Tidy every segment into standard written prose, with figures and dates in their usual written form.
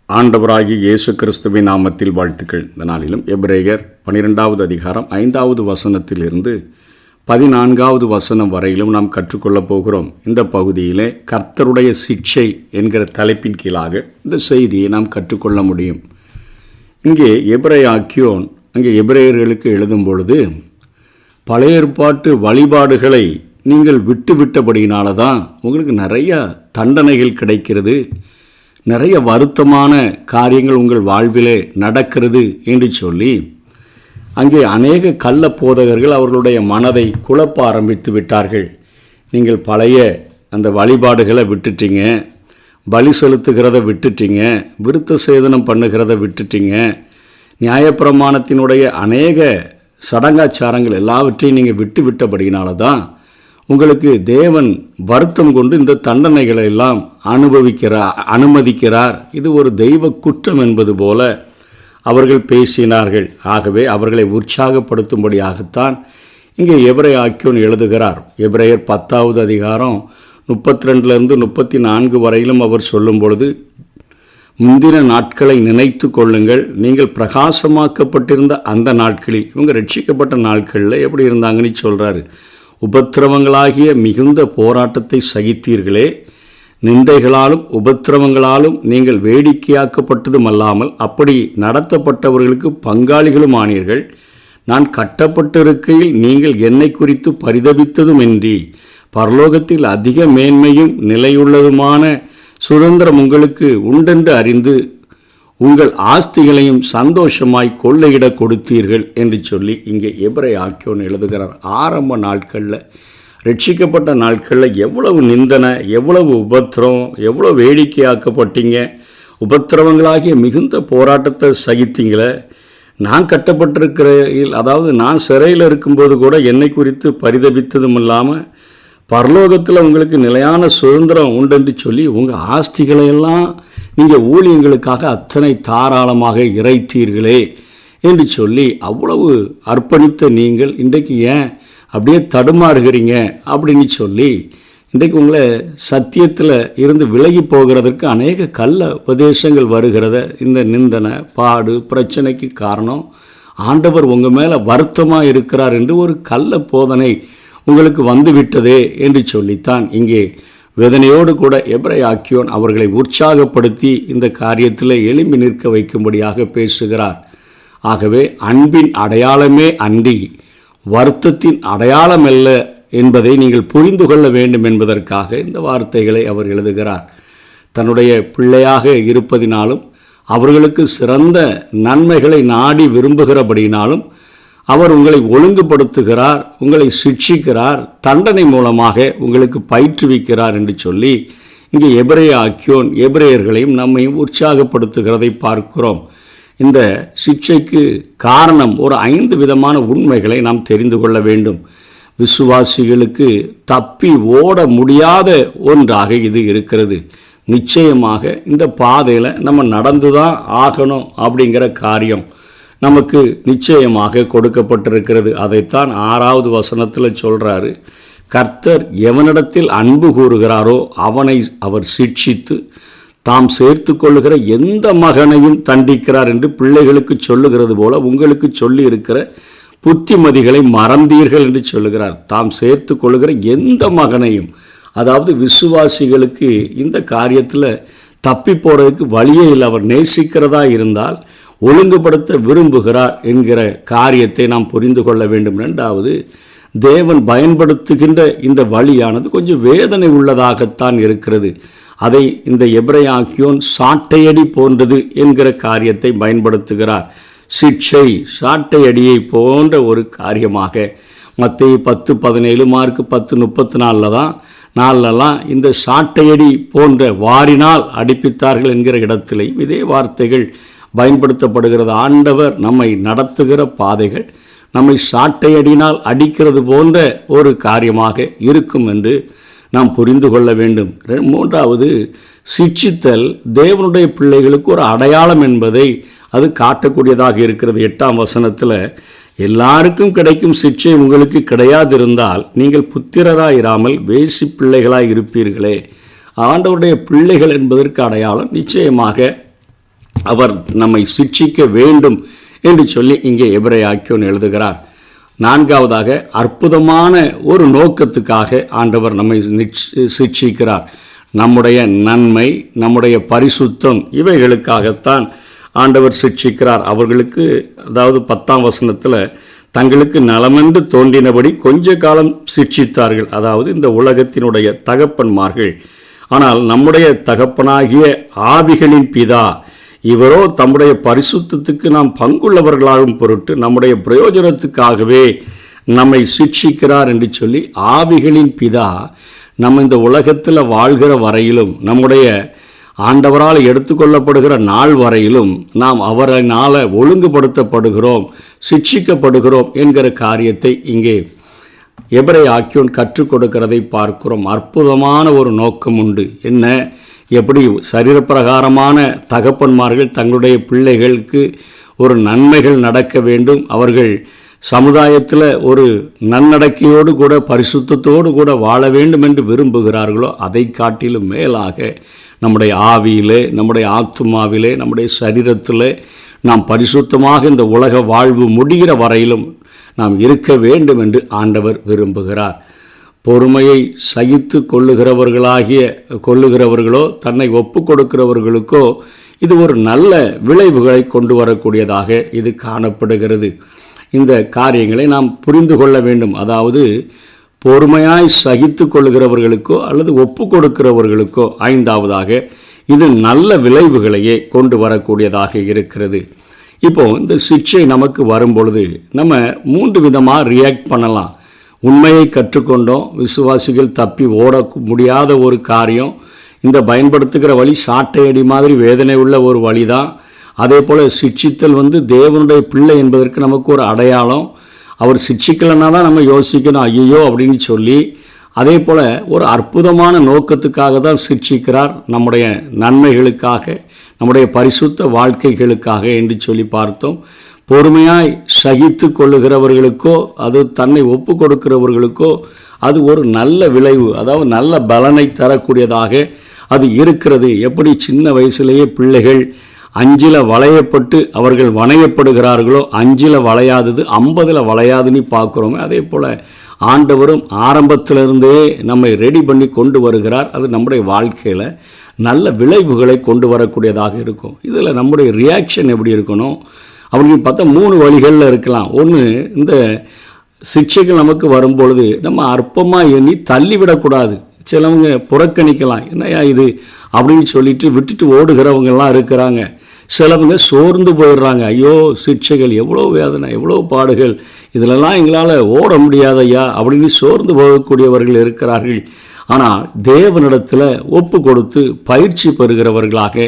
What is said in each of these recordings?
ஆண்டவராகிய இயேசு கிறிஸ்துவின் நாமத்தில் வாழ்த்துக்கள். இந்த நாளிலும் எபிரேயர் 12வது அதிகாரம் 5வது வசனத்திலிருந்து 14வது வசனம் வரையிலும் நாம் கற்றுக்கொள்ளப் போகிறோம். இந்த பகுதியிலே கர்த்தருடைய சிக்ஷை என்கிற தலைப்பின் கீழாக இந்த செய்தியை நாம் கற்றுக்கொள்ள முடியும். இங்கே எபிரேயாக்கியோன் அங்கே எபிரேயர்களுக்கு எழுதும் பொழுது, பழைய ஏற்பாட்டு வழிபாடுகளை நீங்கள் விட்டுவிட்டபடியினால தான் உங்களுக்கு நிறைய தண்டனைகள் கிடைக்கிறது, நிறைய வருத்தமான காரியங்கள் உங்கள் வாழ்விலே நடக்கிறது என்று சொல்லி அங்கே அநேக கள்ள போதகர்கள் அவர்களுடைய மனதை குழப்ப ஆரம்பித்து விட்டார்கள். நீங்கள் பழைய அந்த வழிபாடுகளை விட்டுட்டீங்க, பலி செலுத்துகிறத விட்டுட்டீங்க, விருத்த சேதனம் பண்ணுகிறத விட்டுட்டீங்க, நியாயப்பிரமாணத்தினுடைய அநேக சடங்காச்சாரங்கள் எல்லாவற்றையும் நீங்கள் விட்டபடியினால தான் உங்களுக்கு தேவன் வருத்தம் கொண்டு இந்த தண்டனைகளை எல்லாம் அனுமதிக்கிறார். இது ஒரு தெய்வ குற்றம் என்பது போல அவர்கள் பேசினார்கள். ஆகவே அவர்களை உற்சாகப்படுத்தும்படியாகத்தான் இங்கே எபிரேயாக்கியோன் எழுதுகிறார். எபிரேயர் 10வது அதிகாரம் 32லிருந்து 34 வரையிலும் அவர் சொல்லும் பொழுது, முந்தின நாட்களை நினைத்து கொள்ளுங்கள், நீங்கள் பிரகாசமாக்கப்பட்டிருந்த அந்த நாட்களில், இவங்க ரட்சிக்கப்பட்ட நாட்களில் எப்படி இருந்தாங்கன்னு சொல்கிறாரு. உபத்திரவங்களாகிய மிகுந்த போராட்டத்தை சகித்தீர்களே, நிந்தைகளாலும் உபத்திரவங்களாலும் நீங்கள் வேடிக்கையாக்கப்பட்டதும் அல்லாமல் அப்படி நடத்தப்பட்டவர்களுக்கு பங்காளிகளும் ஆனீர்கள். நான் கட்டப்பட்டிருக்கையில் நீங்கள் என்னை குறித்து பரிதபித்ததுமின்றி பரலோகத்தில் அதிக மேன்மையும் நிலையுள்ளதுமான சுதந்திரம் உங்களுக்கு உண்டென்று அறிந்து உங்கள் ஆஸ்திகளையும் சந்தோஷமாய் கொள்ளையிட கொடுத்தீர்கள் என்று சொல்லி இங்கே எபிரேயாக்கியோன் எழுதுகிறார். ஆரம்ப நாட்களில், ரட்சிக்கப்பட்ட நாட்களில் எவ்வளவு நிந்தனை, எவ்வளவு உபத்திரம், எவ்வளோ வேடிக்கையாக்கப்பட்டீங்க, உபத்திரவங்களாகிய மிகுந்த போராட்டத்தை சகித்தீங்களே. நான் கட்டப்பட்டிருக்கிற, அதாவது நான் சிறையில் இருக்கும்போது கூட என்னை குறித்து பரிதபித்ததும் இல்லாமல் பரலோகத்தில் உங்களுக்கு நிலையான சுதந்திரம் உண்டென்று சொல்லி உங்கள் ஆஸ்திகளையெல்லாம் நீங்கள் ஊழியங்களுக்காக அத்தனை தாராளமாக இறைத்தீர்களே என்று சொல்லி அவ்வளவு அர்ப்பணித்த நீங்கள் இன்றைக்கு ஏன் அப்படியே தடுமாறுகிறீங்க அப்படின்னு சொல்லி இன்றைக்கு உங்களை சத்தியத்தில் இருந்து விலகி போகிறதற்கு அநேக கள்ள உபதேசங்கள் வருகிறத, இந்த நிந்தனை பாடு பிரச்சனைக்கு காரணம் ஆண்டவர் உங்கள் மேலே வருத்தமாக இருக்கிறார் என்று ஒரு கள்ள போதனை உங்களுக்கு வந்துவிட்டதே என்று சொல்லித்தான் இங்கே வேதனையோடு கூட எபிரேயாக்கியோன் அவர்களை உற்சாகப்படுத்தி இந்த காரியத்தில் எழும்பி நிற்க வைக்கும்படியாக பேசுகிறார். ஆகவே அன்பின் அடையாளமே அன்றி வருத்தத்தின் அடையாளம் அல்ல என்பதை நீங்கள் புரிந்து கொள்ள வேண்டும் என்பதற்காக இந்த வார்த்தைகளை அவர் எழுதுகிறார். தன்னுடைய பிள்ளையாக இருப்பதினாலும் அவர்களுக்கு சிறந்த நன்மைகளை நாடி விரும்புகிறபடினாலும் அவர் உங்களை ஒழுங்குபடுத்துகிறார், உங்களை சிட்சிக்கிறார், தண்டனை மூலமாக உங்களுக்கு பயிற்றுவிக்கிறார் என்று சொல்லி இங்கே எபிரேயாக்கியோன் எபிரேயர்களையும் நம்மையும் உற்சாகப்படுத்துகிறதை பார்க்கிறோம். இந்த சிட்சைக்கு காரணம் ஒரு 5 விதமான உண்மைகளை நாம் தெரிந்து கொள்ள வேண்டும். விசுவாசிகளுக்கு தப்பி ஓட முடியாத ஒன்றாக இது இருக்கிறது. நிச்சயமாக இந்த பாதையில் நம்ம நடந்து தான் ஆகணும் அப்படிங்கிற காரியம் நமக்கு நிச்சயமாக கொடுக்கப்பட்டிருக்கிறது. அதைத்தான் 6வது வசனத்தில் சொல்கிறாரு. கர்த்தர் எவனிடத்தில் அன்பு கூறுகிறாரோ அவனை அவர் சிட்சித்து தாம் சேர்த்து கொள்ளுகிற எந்த மகனையும் தண்டிக்கிறார் என்று பிள்ளைகளுக்கு சொல்லுகிறது போல உங்களுக்கு சொல்லி இருக்கிற புத்திமதிகளை மறந்தீர்கள் என்று சொல்லுகிறார். தாம் சேர்த்து கொள்ளுகிற எந்த மகனையும், அதாவது விசுவாசிகளுக்கு இந்த காரியத்தில் தப்பி போகிறதுக்கு வழியே இல்லை. அவர் நேசிக்கிறதா இருந்தால் ஒழுங்குபடுத்த விரும்புகிறார் என்கிற காரியத்தை நாம் புரிந்து கொள்ள வேண்டும். 2வது, தேவன் பயன்படுத்துகின்ற இந்த வழியானது கொஞ்சம் வேதனை உள்ளதாகத்தான் இருக்கிறது. அதை இந்த எபிரேயாக்கியோன் சாட்டையடி போன்றது என்கிற காரியத்தை பயன்படுத்துகிறார். சிட்சை சாட்டையடியை போன்ற ஒரு காரியமாக மத்தேயு 10:17, மார்க்கு 10:34 இந்த சாட்டையடி போன்ற வாரினால் அடிப்பித்தார்கள் என்கிற இடத்திலே இதே வார்த்தைகள் பயன்படுத்தப்படுகிறது. ஆண்டவர் நம்மை நடத்துகிற பாதைகள் நம்மை சாட்டையடினால் அடிக்கிறது போன்ற ஒரு காரியமாக இருக்கும் என்று நாம் புரிந்து கொள்ள வேண்டும். 3வது, சிட்சித்தல் தேவனுடைய பிள்ளைகளுக்கு ஒரு அடையாளம் என்பதை அது காட்டக்கூடியதாக இருக்கிறது. 8ஆம் வசனத்தில், எல்லாருக்கும் கிடைக்கும் சிட்சை உங்களுக்கு கிடையாதிருந்தால் நீங்கள் புத்திரராயிராமல் வேசி பிள்ளைகளாய் இருப்பீர்களே. ஆண்டவருடைய பிள்ளைகள் என்பதற்கு அடையாளம் நிச்சயமாக அவர் நம்மை சிட்சிக்க வேண்டும் என்று சொல்லி இங்கே எபிரேயர் எழுதுகிறார். நான்காவதாக, அற்புதமான ஒரு நோக்கத்துக்காக ஆண்டவர் நம்மை சிட்சிக்கிறார். நம்முடைய நன்மை, நம்முடைய பரிசுத்தம், இவைகளுக்காகத்தான் ஆண்டவர் சிட்சிக்கிறார். அவர்களுக்கு, அதாவது 10ஆம் வசனத்தில், தங்களுக்கு நலமென்று தோன்றினபடி கொஞ்ச காலம் சிட்சித்தார்கள். அதாவது இந்த உலகத்தினுடைய தகப்பன்மார்கள். ஆனால் நம்முடைய தகப்பனாகிய ஆவிகளின் பிதா இவரோ தம்முடைய பரிசுத்தத்துக்கு நாம் பங்குள்ளவர்களாகும் பொருட்டு நம்முடைய பிரயோஜனத்துக்காகவே நம்மை சிட்சிக்கிறார் என்று சொல்லி, ஆவிகளின் பிதா நம்ம இந்த உலகத்தில் வாழ்கிற வரையிலும், நம்முடைய ஆண்டவரால் எடுத்துக்கொள்ளப்படுகிற நாள் வரையிலும் நாம் அவரால் ஒழுங்குபடுத்தப்படுகிறோம், சிட்சிக்கப்படுகிறோம் என்கிற காரியத்தை இங்கே எபிரேயர் கற்றுக் கொடுக்கிறதை பார்க்கிறோம். அற்புதமான ஒரு நோக்கம் உண்டு. என்ன? எப்படி சரீரப்பிரகாரமான தகப்பன்மார்கள் தங்களுடைய பிள்ளைகளுக்கு ஒரு நன்மைகள் நடக்க வேண்டும், அவர்கள் சமுதாயத்தில் ஒரு நன்னடக்கையோடு கூட பரிசுத்தத்தோடு கூட வாழ வேண்டும் என்று விரும்புகிறார்களோ, அதை காட்டிலும் மேலாக நம்முடைய ஆவியிலே, நம்முடைய ஆத்துமாவிலே, நம்முடைய சரீரத்தில் நாம் பரிசுத்தமாக இந்த உலக வாழ்வு முடிகிற வரையிலும் நாம் இருக்க வேண்டும் என்று ஆண்டவர் விரும்புகிறார். பொறுமையை சகித்து கொள்ளுகிறவர்களோ தன்னை ஒப்பு கொடுக்கிறவர்களுக்கோ இது ஒரு நல்ல விளைவுகளை கொண்டு வரக்கூடியதாக இது காணப்படுகிறது. இந்த காரியங்களை நாம் புரிந்து கொள்ள வேண்டும். அதாவது பொறுமையாய் சகித்து கொள்ளுகிறவர்களுக்கோ அல்லது ஒப்பு கொடுக்கிறவர்களுக்கோ, ஐந்தாவதாக, இது நல்ல விளைவுகளையே கொண்டு வரக்கூடியதாக இருக்கிறது. இப்போது இந்த சிக்ஷை நமக்கு வரும்பொழுது நம்ம 3 விதமாக ரியாக்ட் பண்ணலாம். உண்மையை கற்றுக்கொண்டோம், விசுவாசிகள் தப்பி ஓட முடியாத ஒரு காரியம். இந்த பயன்படுத்துகிற வழி சாட்டையடி மாதிரி வேதனை உள்ள ஒரு வழி தான். அதே போல் சிட்சித்தல் தேவனுடைய பிள்ளை என்பதற்கு நமக்கு ஒரு அடையாளம். அவர் சிட்சிக்கலைன்னா தான் நம்ம யோசிக்கணும், ஐயோ அப்படின்னு சொல்லி. அதே போல் ஒரு அற்புதமான நோக்கத்துக்காக தான் சிட்சிக்கிறார், நம்முடைய நன்மைகளுக்காக, நம்முடைய பரிசுத்த வாழ்க்கைகளுக்காக என்று சொல்லி பார்த்தோம். பொறுமையாய் சகித்து கொள்ளுகிறவர்களுக்கோ, அது தன்னை ஒப்பு கொடுக்கிறவர்களுக்கோ அது ஒரு நல்ல விளைவு, அதாவது நல்ல பலனை தரக்கூடியதாக அது இருக்கிறது. எப்படி சின்ன வயசுலேயே பிள்ளைகள் 5 வளையப்பட்டு அவர்கள் வணையப்படுகிறார்களோ, 5 வளையாதது 50 வளையாதுன்னு பார்க்குறோமே, அதே போல் ஆண்டவரும் ஆரம்பத்திலிருந்தே நம்மை ரெடி பண்ணி கொண்டு வருகிறார். அது நம்முடைய வாழ்க்கையில் நல்ல விளைவுகளை கொண்டு வரக்கூடியதாக இருக்கும். இதில் நம்முடைய ரியாக்ஷன் எப்படி இருக்கணும் அப்படின்னு பார்த்தா 3 வழிகளில் இருக்கலாம். ஒன்று, இந்த சிக்ஷைகள் நமக்கு வரும்பொழுது நம்ம அற்பமாக எண்ணி தள்ளிவிடக்கூடாது. சிலவங்க புறக்கணிக்கலாம், என்னையா இது அப்படின்னு சொல்லிட்டு விட்டுட்டு ஓடுகிறவங்கெல்லாம் இருக்கிறாங்க. சிலவங்க சோர்ந்து போயிடுறாங்க, ஐயோ சிக்ஷைகள் எவ்வளோ வேதனை, எவ்வளோ பாடுகள், இதிலெல்லாம் எங்களால் ஓட முடியாதையா அப்படின்னு சோர்ந்து போகக்கூடியவர்கள் இருக்கிறார்கள். ஆனால் தேவனிடத்தில் ஒப்பு கொடுத்து பயிற்சி பெறுகிறவர்களாக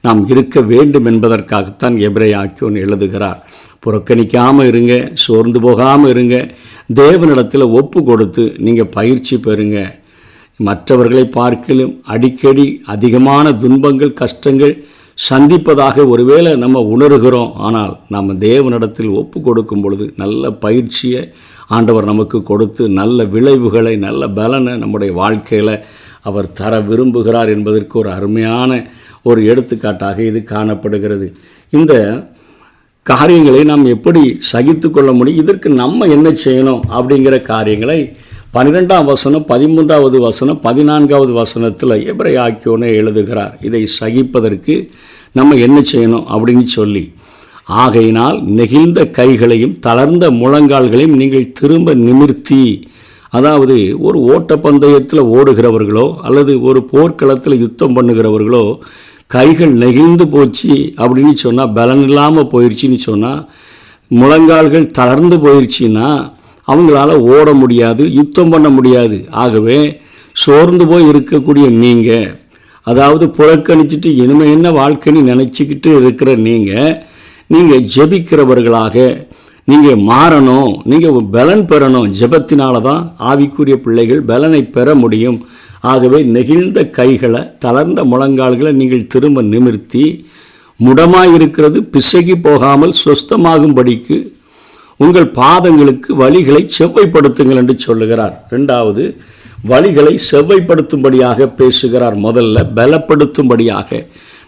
நாம் இருக்க வேண்டும் என்பதற்காகத்தான் எபிரேயர் எழுதுகிறார். புறக்கணிக்காமல் இருங்க, சோர்ந்து போகாமல் இருங்க, தேவனிடத்தில் ஒப்பு கொடுத்து நீங்கள் பயிற்சி பெறுங்க. மற்றவர்களை பார்க்கலும் அடிக்கடி அதிகமான துன்பங்கள், கஷ்டங்கள் சந்திப்பதாக ஒருவேளை நம்ம உணர்கிறோம். ஆனால் நம்ம தேவனிடத்தில் ஒப்பு கொடுக்கும் பொழுது நல்ல பயிற்சியை ஆண்டவர் நமக்கு கொடுத்து நல்ல விளைவுகளை, நல்ல பலனை நம்முடைய வாழ்க்கையில் அவர் தர விரும்புகிறார் என்பதற்கு ஒரு அருமையான ஒரு எடுத்துக்காட்டாக இது காணப்படுகிறது. இந்த காரியங்களை நாம் எப்படி சகித்து கொள்ள முடியும், இதற்கு நம்ம என்ன செய்யணும் அப்படிங்கிற காரியங்களை 12ஆம் வசனம், 13வது வசனம், 14வது வசனத்தில் எபிரேயர் எழுதுகிறார். இதை சகிப்பதற்கு நம்ம என்ன செய்யணும் அப்படின்னு சொல்லி, ஆகையினால் நெகிழ்ந்த கைகளையும் தளர்ந்த முழங்கால்களையும் நீங்கள் திரும்ப நிமிர்த்தி, அதாவது ஒரு ஓட்டப்பந்தயத்தில் ஓடுகிறவர்களோ அல்லது ஒரு போர்க்களத்தில் யுத்தம் பண்ணுகிறவர்களோ கைகள் நெகிழ்ந்து போச்சு அப்படின்னு சொன்னால், பலன் இல்லாமல் போயிடுச்சின்னு சொன்னால், முழங்கால்கள் தளர்ந்து போயிடுச்சின்னா அவங்களால ஓட முடியாது, யுத்தம் பண்ண முடியாது. ஆகவே சோர்ந்து போய் இருக்கக்கூடிய நீங்கள், அதாவது புறக்கணிச்சிட்டு இனிமே என்ன வாழ்க்கைன்னு நினச்சிக்கிட்டு இருக்கிற நீங்கள் ஜெபிக்கிறவர்களாக நீங்கள் மாறணும், நீங்கள் பலன் பெறணும். ஜெபத்தினால தான் ஆவிக்குரிய பிள்ளைகள் பலனை பெற முடியும். ஆகவே நெகிழ்ந்த கைகளை, தளர்ந்த முழங்கால்களை நீங்கள் திரும்ப நிமிர்த்தி, முடமாயிருக்கிறது பிசகி போகாமல் சொஸ்தமாகும்படிக்கு உங்கள் பாதங்களுக்கு வழிகளை செவ்வைப்படுத்துங்கள் என்று சொல்லுகிறார். 2வது, வழிகளை செவ்வைப்படுத்தும்படியாக பேசுகிறார். முதல்ல பலப்படுத்தும்படியாக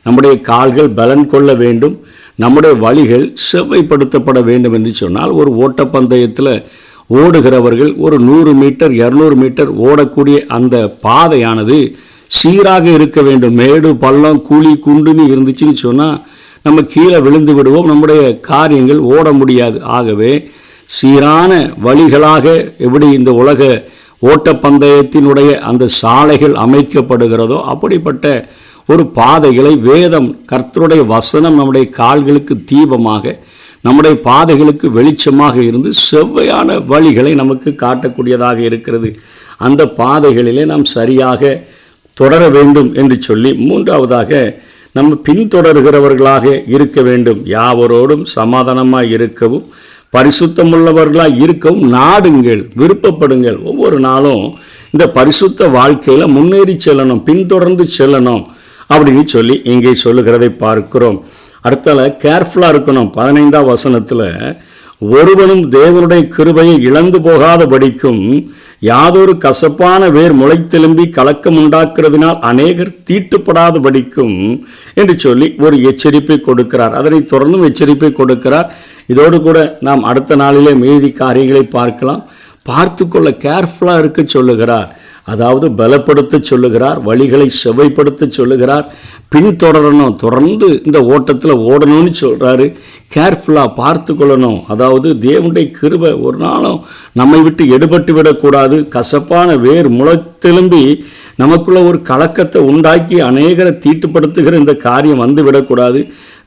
நம்முடைய கால்கள் பலன் கொள்ள வேண்டும், நம்முடைய வழிகள் செவ்வைப்படுத்தப்பட வேண்டும் என்று சொன்னால், ஒரு ஓட்டப்பந்தயத்தில் ஓடுகிறவர்கள் ஒரு 100 மீட்டர் 200 மீட்டர் ஓடக்கூடிய அந்த பாதையானது சீராக இருக்க வேண்டும். மேடு பள்ளம் குழி குண்டுன்னு இருந்துச்சுன்னு சொன்னால் நம்ம கீழே விழுந்து விடுவோம், நம்முடைய காரியங்கள் ஓட முடியாது. ஆகவே சீரான வழிகளாக எப்படி இந்த உலக ஓட்டப்பந்தயத்தினுடைய அந்த சாலைகள் அமைக்கப்படுகிறதோ அப்படிப்பட்ட ஒரு பாதைகளை வேதம், கர்த்தருடைய வசனம் நம்முடைய கால்களுக்கு தீபமாக, நம்முடைய பாதைகளுக்கு வெளிச்சமாக இருந்து செவ்வையான வழிகளை நமக்கு காட்டக்கூடியதாக இருக்கிறது. அந்த பாதைகளிலே நாம் சரியாக தொடர வேண்டும் என்று சொல்லி, மூன்றாவதாக நம்ம பின்தொடர்கிறவர்களாக இருக்க வேண்டும். யாவரோடும் சமாதானமாக இருக்கவும் பரிசுத்தமுள்ளவர்களாக இருக்கவும் நாடுங்கள், விருப்பப்படுங்கள். ஒவ்வொரு நாளும் இந்த பரிசுத்த வாழ்க்கையில் முன்னேறி செல்லணும், பின்தொடர்ந்து செல்லணும் அப்படின்னு சொல்லி இங்கே சொல்லுகிறதை பார்க்கிறோம். அடுத்தால கேர்ஃபுல்லாக இருக்கணும். 15ஆம் வசனத்தில், ஒருவனும் தேவனுடைய கிருபையை இழந்து போகாத படிக்கும் யாதொரு கசப்பான வேர் முளைத்தெலும்பி கலக்கம் உண்டாக்குறதினால் அநேகர் தீட்டுப்படாத படிக்கும் என்று சொல்லி ஒரு எச்சரிப்பை கொடுக்கிறார். அதனை தொடர்ந்தும் எச்சரிப்பை கொடுக்கிறார். இதோடு கூட நாம் அடுத்த நாளிலே மீதி காரியங்களை பார்க்கலாம். பார்த்து கொள்ள கேர்ஃபுல்லாக இருக்க சொல்லுகிறார். அதாவது பலப்படுத்த சொல்லுகிறார், வழிகளை செவ்வைப்படுத்த சொல்லுகிறார், பின்தொடரணும், தொடர்ந்து இந்த ஓட்டத்தில் ஓடணும்னு சொல்கிறாரு. கேர்ஃபுல்லாக பார்த்து கொள்ளணும். அதாவது தேவனுடைய கிருபை ஒரு நாளும் நம்மை விட்டு எடுபட்டு விடக்கூடாது. கசப்பான வேர் முளைத்தெலும்பி நமக்குள்ள ஒரு கலக்கத்தை உண்டாக்கி அநேகரை தீட்டுப்படுத்துகிற இந்த காரியம் வந்து விடக்கூடாது.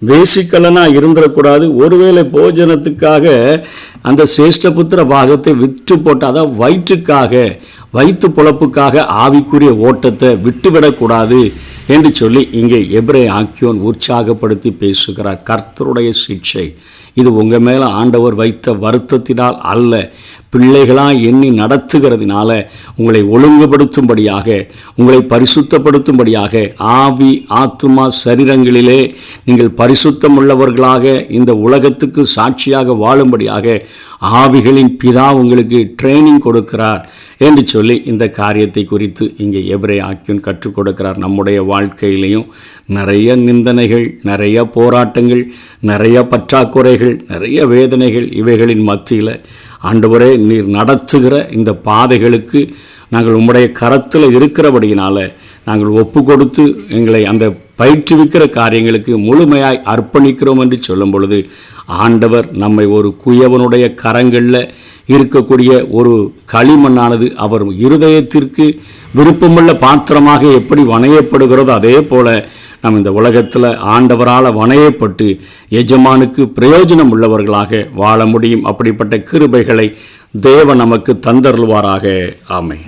வேசிக்கலனாக இருந்துடக்கூடாது. ஒருவேளை போஜனத்துக்காக அந்த சேஷ்டபுத்திர பாகத்தை விற்று போட்டு, அதாவது வயிற்றுக்காக, வயிற்று பொழப்புக்காக ஆவிக்குரிய ஓட்டத்தை விட்டுவிடக்கூடாது என்று சொல்லி இங்கே எபிரேய ஆக்கியோன் உற்சாகப்படுத்தி பேசுகிறார். கர்த்தருடைய சிக்ஷை இது உங்கள் மேலே ஆண்டவர் வைத்த வருத்தத்தினால் அல்ல, பிள்ளைகளாக எண்ணி நடத்துகிறதுனால உங்களை ஒழுங்குபடுத்தும்படியாக, உங்களை பரிசுத்தப்படுத்தும்படியாக, ஆவி ஆத்துமா சரீரங்களிலே நீங்கள் பரிசுத்தம் உள்ளவர்களாக இந்த உலகத்துக்கு சாட்சியாக வாழும்படியாக ஆவிகளின் பிதா உங்களுக்கு ட்ரைனிங் கொடுக்கிறார் என்று சொல்லி இந்த காரியத்தை குறித்து இங்கே எபிரேய ஆக்கியோன் கற்றுக் கொடுக்கிறார். நம்முடைய வாழ்க்கையிலையும் நிறைய நிந்தனைகள், நிறைய போராட்டங்கள், நிறைய பற்றாக்குறைகள், நிறைய வேதனைகள், இவைகளின் மத்தியில் ஆண்டவரே நீர் நடத்துகிற இந்த பாதைகளுக்கு நாங்கள் உம்முடைய கரத்தில் இருக்கிறபடியினால நாங்கள் ஒப்பு கொடுத்து எங்களை அந்த பயிற்றுவிக்கிற காரியங்களுக்கு முழுமையாய் அர்ப்பணிக்கிறோம் என்று சொல்லும் பொழுது, ஆண்டவர் நம்மை ஒரு குயவனுடைய கரங்களில் இருக்கக்கூடிய ஒரு களிமண்ணானது அவர் இருதயத்திற்கு விருப்பமுள்ள பாத்திரமாக எப்படி வணையப்படுகிறதோ அதே போல நாம் இந்த உலகத்தில் ஆண்டவரால் வணையப்பட்டு எஜமானுக்கு பிரயோஜனம் உள்ளவர்களாக வாழ முடியும். அப்படிப்பட்ட கிருபைகளை தேவன் நமக்கு தந்தருள்வாராக. ஆமென்.